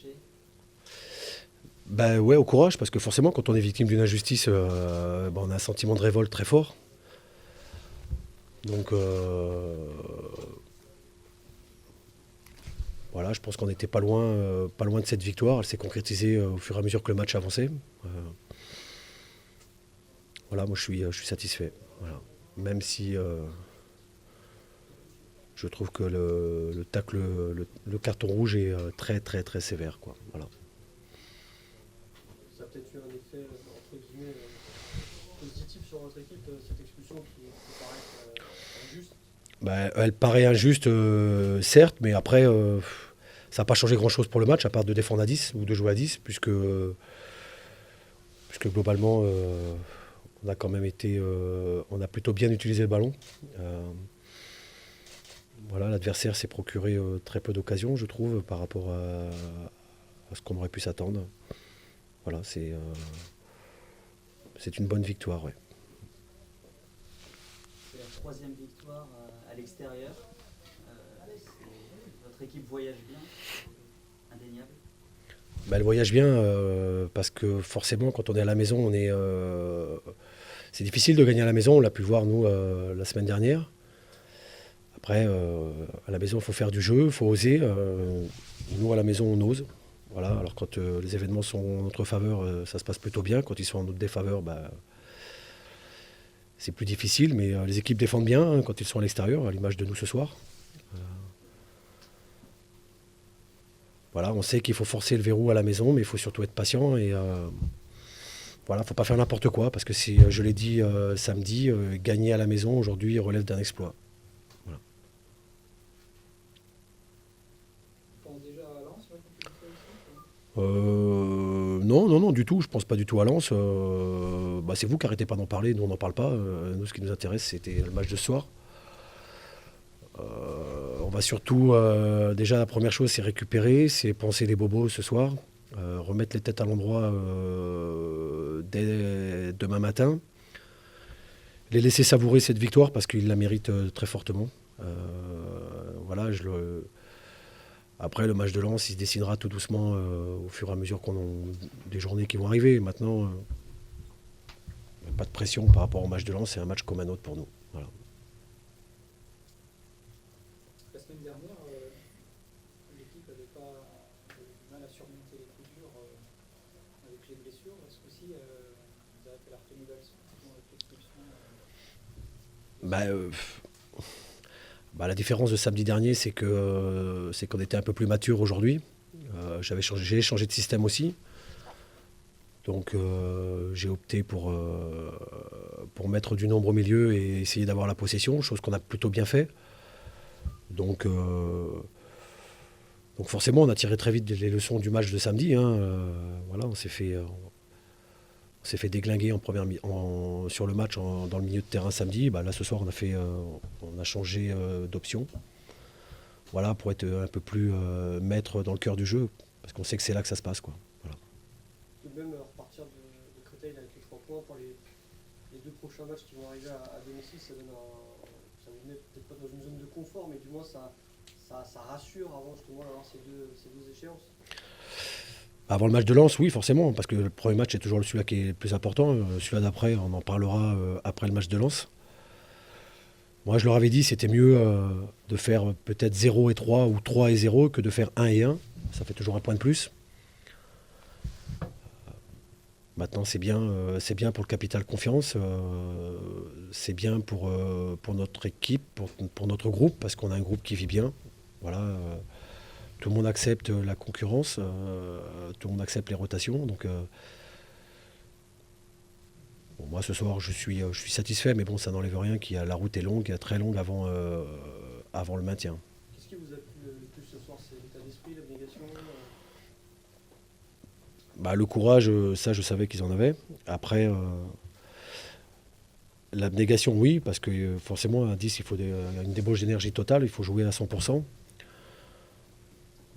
lâcher? Ben ouais, au courage, parce que forcément, quand on est victime d'une injustice, on a un sentiment de révolte très fort. Donc voilà, je pense qu'on n'était pas loin de cette victoire. Elle s'est concrétisée au fur et à mesure que le match avançait. Euh, voilà, moi je suis satisfait. Voilà. Même si je trouve que le tacle, le carton rouge est très très très sévère, quoi. Voilà. Ça a peut-être eu un effet, entre guillemets, positif sur votre équipe, cette expulsion qui peut paraître injuste. Ben, elle paraît injuste, certes, mais après, ça n'a pas changé grand-chose pour le match, à part de défendre à 10 ou de jouer à 10, puisque globalement, on a quand même été, on a plutôt bien utilisé le ballon. Euh, voilà, l'adversaire s'est procuré très peu d'occasions, je trouve, par rapport à ce qu'on aurait pu s'attendre. Voilà, c'est une bonne victoire, ouais. C'est la troisième victoire à l'extérieur. Votre équipe voyage bien, indéniable. Ben, elle voyage bien parce que forcément, quand on est à la maison, c'est difficile de gagner à la maison. On l'a pu le voir, nous, la semaine dernière. Après, à la maison, il faut faire du jeu, il faut oser. Nous, à la maison, on ose. Voilà. Alors, quand les événements sont en notre faveur, ça se passe plutôt bien. Quand ils sont en notre défaveur, bah, c'est plus difficile. Mais les équipes défendent bien hein, quand ils sont à l'extérieur, à l'image de nous ce soir. Voilà, on sait qu'il faut forcer le verrou à la maison, mais il faut surtout être patient et voilà, faut pas faire n'importe quoi parce que si je l'ai dit samedi, gagner à la maison aujourd'hui relève d'un exploit. Voilà. On pense déjà à Lens, ouais, quand tu dis ça aussi. Non, non, non, du tout. Je pense pas du tout à Lens. Bah, c'est vous qui arrêtez pas d'en parler. Nous, on n'en parle pas. Nous, ce qui nous intéresse, c'était le match de ce soir. On va surtout, déjà, la première chose, c'est récupérer, c'est penser les bobos ce soir, remettre les têtes à l'endroit dès demain matin, les laisser savourer cette victoire parce qu'ils la méritent très fortement. Voilà, après, le match de Lens, il se dessinera tout doucement au fur et à mesure qu'on a des journées qui vont arriver. Maintenant, il n'y a pas de pression par rapport au match de Lens, c'est un match comme un autre pour nous. Voilà. La semaine dernière, l'équipe n'avait pas du mal à surmonter les coups durs avec les blessures. Est-ce que si vous avez fait la retenue de la leçon avec l'expulsion Bah, la différence de samedi dernier, c'est qu'on était un peu plus mature aujourd'hui. J'ai changé de système aussi. Donc j'ai opté pour mettre du nombre au milieu et essayer d'avoir la possession, chose qu'on a plutôt bien fait. Donc, donc forcément, on a tiré très vite les leçons du match de samedi. Hein. Voilà, on s'est fait déglinguer sur le match dans le milieu de terrain samedi. Bah, là, ce soir, on a changé d'option. Voilà, pour être un peu plus maître dans le cœur du jeu, parce qu'on sait que c'est là que ça se passe, quoi. Voilà. tout de même repartir de Créteil avec les 3 points pour les 2 prochains matchs qui vont arriver à domicile, ça vous met peut-être pas dans une zone de confort, mais du moins ça rassure avant justement d'avoir ces deux échéances. Avant le match de Lens, oui, forcément, parce que le premier match est toujours celui-là qui est le plus important. Celui-là d'après, on en parlera après le match de Lens. Moi, je leur avais dit c'était mieux de faire peut-être 0 et 3 ou 3 et 0 que de faire 1 et 1. Ça fait toujours un point de plus. Maintenant, c'est bien pour le capital confiance, c'est bien pour notre équipe, pour notre groupe, parce qu'on a un groupe qui vit bien. Voilà, tout le monde accepte la concurrence, tout le monde accepte les rotations. Donc, bon, moi, ce soir, je suis satisfait, mais bon, ça n'enlève rien. La route est longue, très longue avant le maintien. Qu'est-ce qui vous a plu le plus ce soir? C'est l'état d'esprit, l'abnégation Bah, le courage, ça, je savais qu'ils en avaient. Après, l'abnégation, oui, parce que forcément, à 10, il faut une débauche d'énergie totale, il faut jouer à 100%.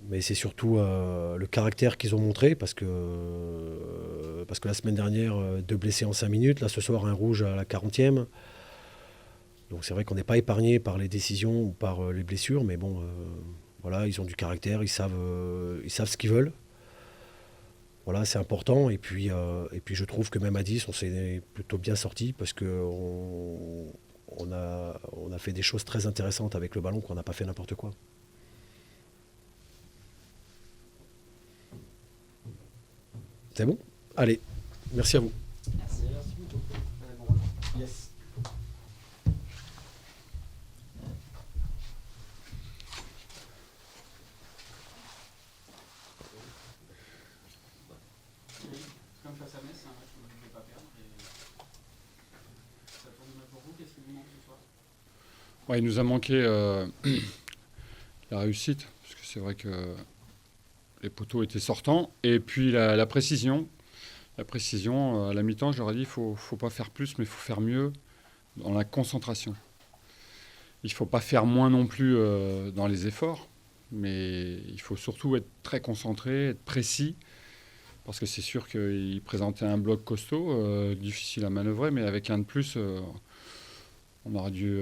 Mais c'est surtout le caractère qu'ils ont montré, parce que la semaine dernière, 2 blessés en 5 minutes, là ce soir, un rouge à la 40e. Donc c'est vrai qu'on n'est pas épargné par les décisions ou par les blessures, mais bon, voilà, ils ont du caractère, ils savent ce qu'ils veulent. Voilà, c'est important. Et puis je trouve que même à 10, on s'est plutôt bien sorti parce on a fait des choses très intéressantes avec le ballon qu'on n'a pas fait n'importe quoi. C'est bon? Allez, merci à vous. Merci. Merci beaucoup. Madame Roland. Yes. Comme face à Metz, c'est un match que vous ne pouvez pas perdre. Et ça tourne mal pour vous. Qu'est-ce qui vous manque ce soir? Ouais, il nous a manqué la réussite, parce que c'est vrai que les poteaux étaient sortants. Et puis la précision. La précision, à la mi-temps, je leur ai dit, il ne faut pas faire plus, mais il faut faire mieux dans la concentration. Il ne faut pas faire moins non plus dans les efforts, mais il faut surtout être très concentré, être précis, parce que c'est sûr qu'ils présentaient un bloc costaud, difficile à manœuvrer, mais avec un de plus, on aurait dû...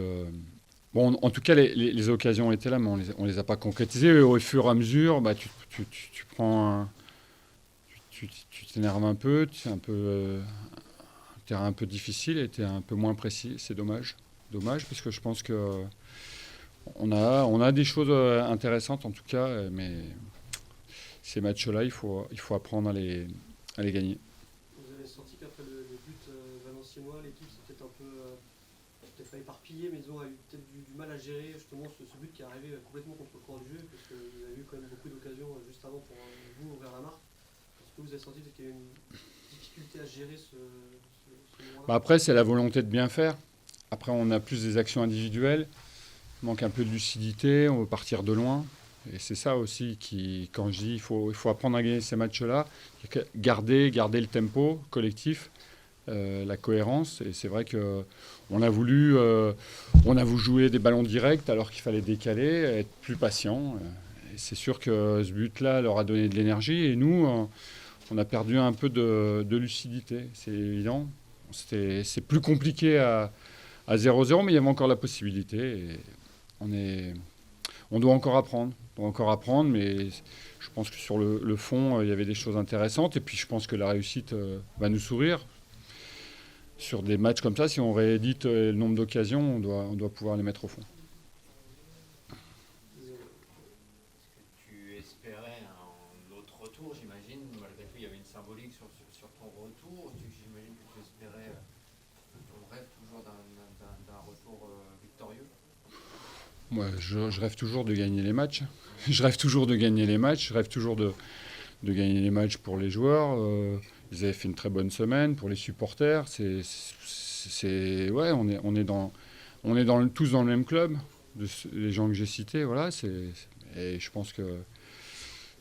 Bon, en tout cas, les occasions étaient là, mais on les a pas concrétisées. Et au fur et à mesure, bah, tu prends tu t'énerves un peu, c'est un peu un terrain un peu difficile et tu es un peu moins précis. C'est dommage. Dommage, parce que je pense que on a des choses intéressantes en tout cas, mais ces matchs-là, il faut apprendre à les gagner. Vous avez senti qu'après le but valenciennois, l'équipe s'est peut-être un peu peut-être pas éparpillée, mais ils ont eu peut-être du mal à gérer justement ce but qui est arrivé complètement contre le cours du jeu, parce que vous avez eu quand même beaucoup d'occasions juste avant pour vous ouvrir la marque. Est-ce que vous avez senti qu'il y a eu une difficulté à gérer ce moment-là? Bah après, c'est la volonté de bien faire. Après, on a plus des actions individuelles. Il manque un peu de lucidité. On veut partir de loin. Et c'est ça aussi quand je dis il faut apprendre à gagner ces matchs-là, garder le tempo collectif, la cohérence. Et c'est vrai qu'on a voulu jouer des ballons directs alors qu'il fallait décaler, être plus patient. Et c'est sûr que ce but-là leur a donné de l'énergie. Et nous, on a perdu un peu de lucidité. C'est évident. C'est plus compliqué à 0-0, mais il y avait encore la possibilité. Et on doit encore apprendre. Mais je pense que sur le fond, il y avait des choses intéressantes. Et puis je pense que la réussite va nous sourire. Sur des matchs comme ça, si on réédite le nombre d'occasions, on doit pouvoir les mettre au fond. Tu espérais un autre retour, j'imagine. Malgré tout, il y avait une symbolique sur ton retour. J'imagine que tu espérais, on rêve toujours d'un retour victorieux. Ouais, je rêve toujours de gagner les matchs. Je rêve toujours de gagner les matchs. Je rêve toujours de gagner les matchs pour les joueurs. Ils avaient fait une très bonne semaine pour les supporters. Ouais, on est tous dans le même club. Les gens que j'ai cités, voilà. Et je pense que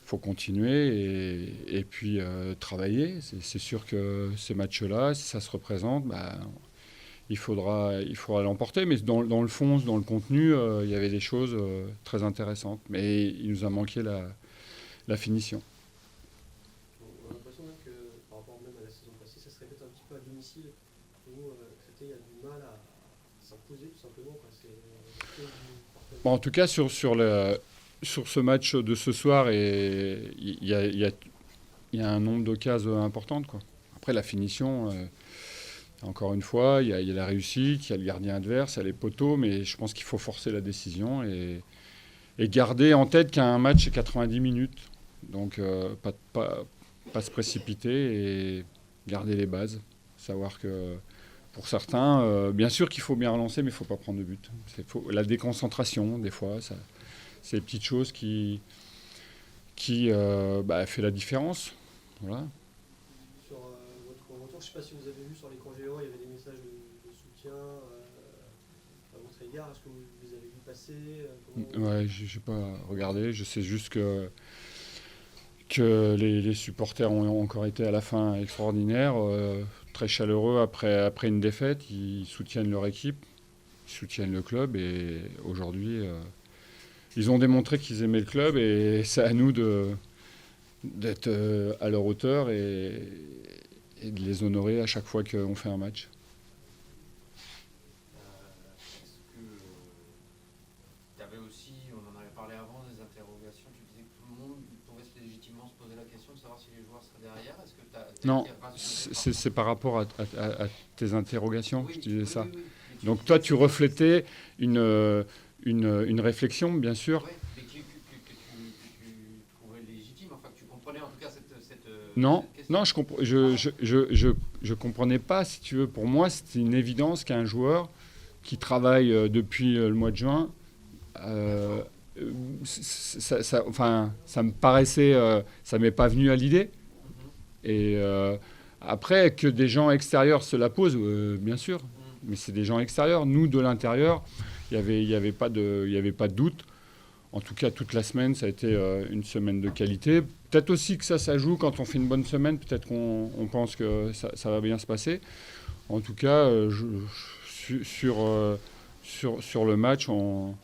faut continuer et puis travailler. C'est sûr que ces matchs-là, si ça se représente, bah, il faudra l'emporter. Mais dans le fond, dans le contenu, il y avait des choses très intéressantes. Mais il nous a manqué la finition. On a l'impression même que par rapport même à la saison passée, ça se répète un petit peu à domicile. Où Créteil a du mal à s'imposer tout simplement. Bon, en tout cas, sur ce match de ce soir, il y a un nombre d'occasions importantes, quoi. Après, la finition, encore une fois, il y a la réussite, il y a le gardien adverse, il y a les poteaux, mais je pense qu'il faut forcer la décision et garder en tête qu'un match, c'est 90 minutes. Donc, pas se précipiter et garder les bases. Savoir que pour certains, bien sûr qu'il faut bien relancer, mais il ne faut pas prendre de but. La déconcentration, des fois, c'est les petites choses qui fait la différence. Voilà. Sur votre retour, je ne sais pas si vous avez vu sur l'écran géant, il y avait des messages de soutien à votre égard. Est-ce que vous les avez vus passer? Ouais, je n'ai pas regardé. Je sais juste que les supporters ont encore été à la fin extraordinaires, très chaleureux après une défaite. Ils soutiennent leur équipe, ils soutiennent le club et aujourd'hui, ils ont démontré qu'ils aimaient le club et c'est à nous d'être à leur hauteur et de les honorer à chaque fois qu'on fait un match. Est-ce que tu avais aussi, on en avait parlé avant, des interrogations, tu disais que tout le monde pouvait légitimement se poser la question de savoir savoir si les joueurs seraient derrière. Est-ce que tu as Non, été rassuré c'est par rapport à tes interrogations, Oui, je te disais ça. oui, oui. Mais tu Donc disais toi, que tu c'était- reflétais une réflexion, bien sûr. Ouais, mais que tu trouvais légitime, enfin que tu comprenais en tout cas cette Non, question. non, je comprenais pas, si tu veux. Pour moi, c'était une évidence qu'un joueur qui travaille depuis le mois de juin, enfin, ça me paraissait, ça m'est pas venu à l'idée. Mhm. Et après, que des gens extérieurs se la posent, bien sûr. Mhm. Mais c'est des gens extérieurs. Nous, de l'intérieur, il y avait pas de doute. En tout cas, toute la semaine, ça a été une semaine de qualité. Peut-être aussi que ça joue quand on fait une bonne semaine. Peut-être qu'on pense que ça va bien se passer. En tout cas, sur le match, on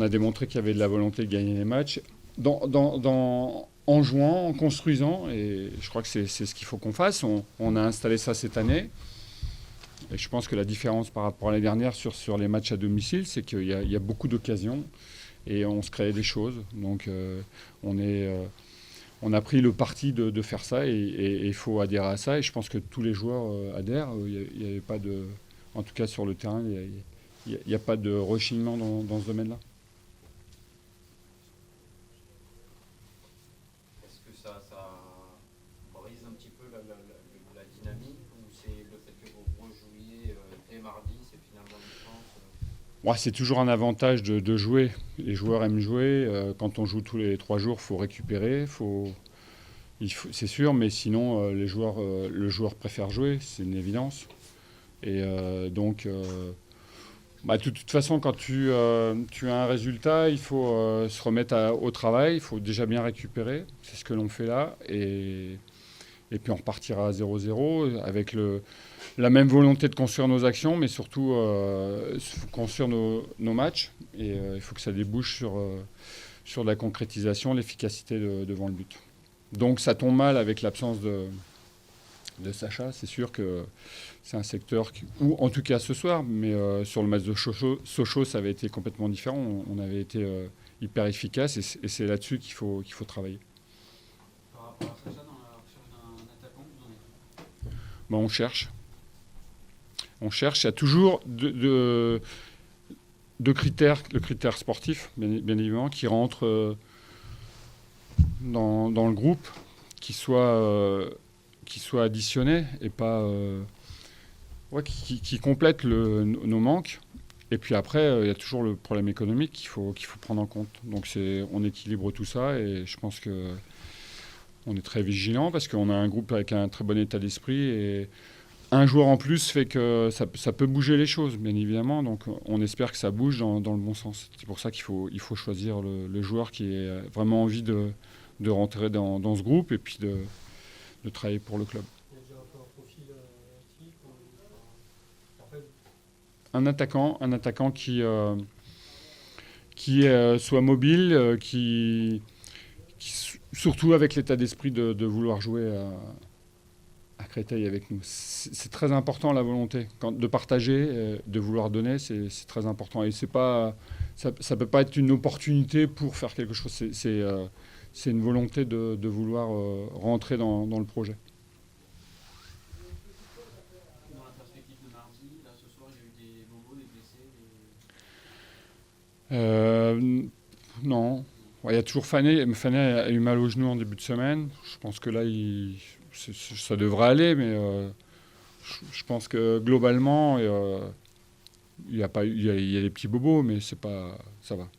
a démontré qu'il y avait de la volonté de gagner les matchs en jouant, en construisant. Et je crois que c'est ce qu'il faut qu'on fasse. On a installé ça cette année. Et je pense que la différence par rapport à l'année dernière sur les matchs à domicile, c'est qu'il y a beaucoup d'occasions. Et on se crée des choses. Donc on a pris le parti de faire ça et il faut adhérer à ça. Et je pense que tous les joueurs adhèrent. Il n'y avait pas de... En tout cas sur le terrain, il n'y a pas de rechignement dans ce domaine-là. Est-ce que ça brise un petit peu la dynamique ou c'est le fait que vous rejouiez dès mardi, c'est finalement une chance Ouais, c'est toujours un avantage de jouer. Les joueurs aiment jouer. Quand on joue tous les 3 jours, il faut récupérer. C'est sûr, mais sinon, le joueur préfère jouer, c'est une évidence. Et donc, de toute façon, quand tu as un résultat, il faut se remettre au travail. Il faut déjà bien récupérer. C'est ce que l'on fait là. Et puis on repartira à 0-0 avec la même volonté de construire nos actions, mais surtout construire nos matchs. Et il faut que ça débouche sur la concrétisation, l'efficacité devant le but. Donc ça tombe mal avec l'absence de Sacha. C'est sûr que c'est un secteur ou en tout cas ce soir, mais sur le match de Sochaux, ça avait été complètement différent. On avait été hyper efficace et c'est là-dessus qu'il faut travailler. Par rapport à Sacha, dans la recherche d'un attaquant, vous en êtes où? On cherche. Il y a toujours deux critères, le critère sportif, bien évidemment, qui rentre dans le groupe, qui soit additionné et pas... qui complète nos manques. Et puis après, il y a toujours le problème économique qu'il faut prendre en compte. Donc on équilibre tout ça et je pense qu'on est très vigilant parce qu'on a un groupe avec un très bon état d'esprit et un joueur en plus fait que ça peut bouger les choses, bien évidemment. Donc on espère que ça bouge dans le bon sens. C'est pour ça qu'il faut choisir le joueur qui a vraiment envie de rentrer dans ce groupe et puis de travailler pour le club. Il y a déjà un peu un profil type après, Un attaquant qui soit mobile, qui surtout avec l'état d'esprit de vouloir jouer à Créteil avec nous. C'est très important la volonté. De partager, de vouloir donner, c'est très important. Et ça peut pas être une opportunité pour faire quelque chose. C'est une volonté de vouloir rentrer dans le projet. Dans la perspective de mardi, là ce soir, il y a eu des bobos, des blessés. Non. Il y a toujours Fané. Fané a eu mal au genou en début de semaine. Je pense que là, ça devrait aller, mais je pense que globalement, il y a des petits bobos, mais ça va.